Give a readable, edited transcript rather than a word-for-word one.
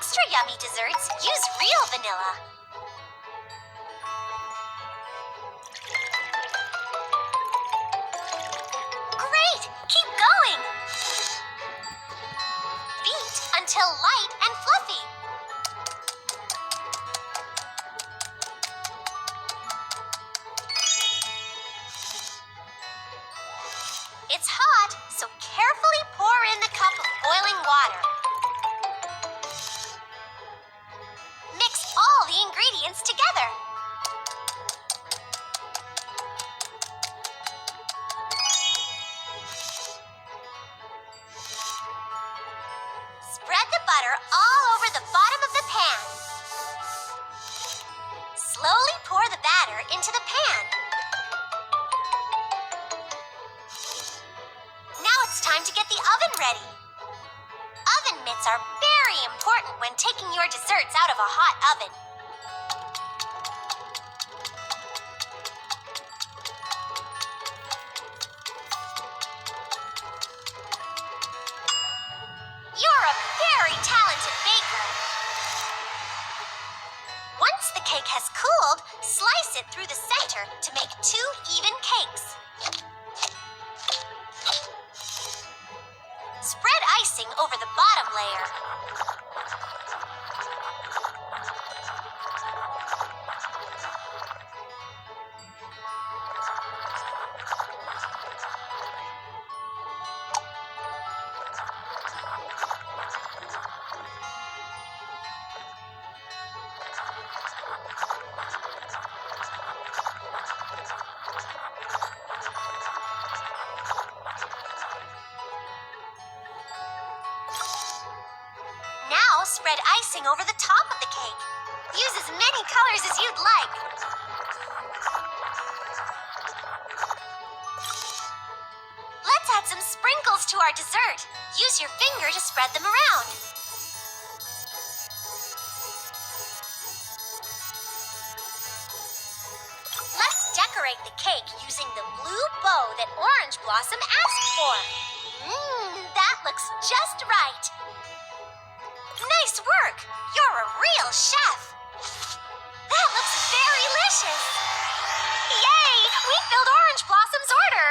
extra yummy desserts, use real vanilla. Great! Keep going! Beat until light and fluffy. It's hot, so carefully pour in the cup of boiling water. Mix all the ingredients together. Spread the butter all over the bottom of the pan. Slowly pour the batter into the pan. Now it's time to get the oven ready. Oven mitts are very important when taking your desserts out of a hot oven. You're a very talented baker. Once the cake has cooled, slice it through the center to make 2 even cakes. Spread icing over the bottom layer. Now spread icing over the top of the cake. Use as many colors as you'd like. Let's add some sprinkles to our dessert. Use your finger to spread them around. Let's decorate the cake using the blue bow that Orange Blossom asked for. That looks just right. Nice work! You're a real chef! That looks very delicious! Yay! We filled Orange Blossom's order!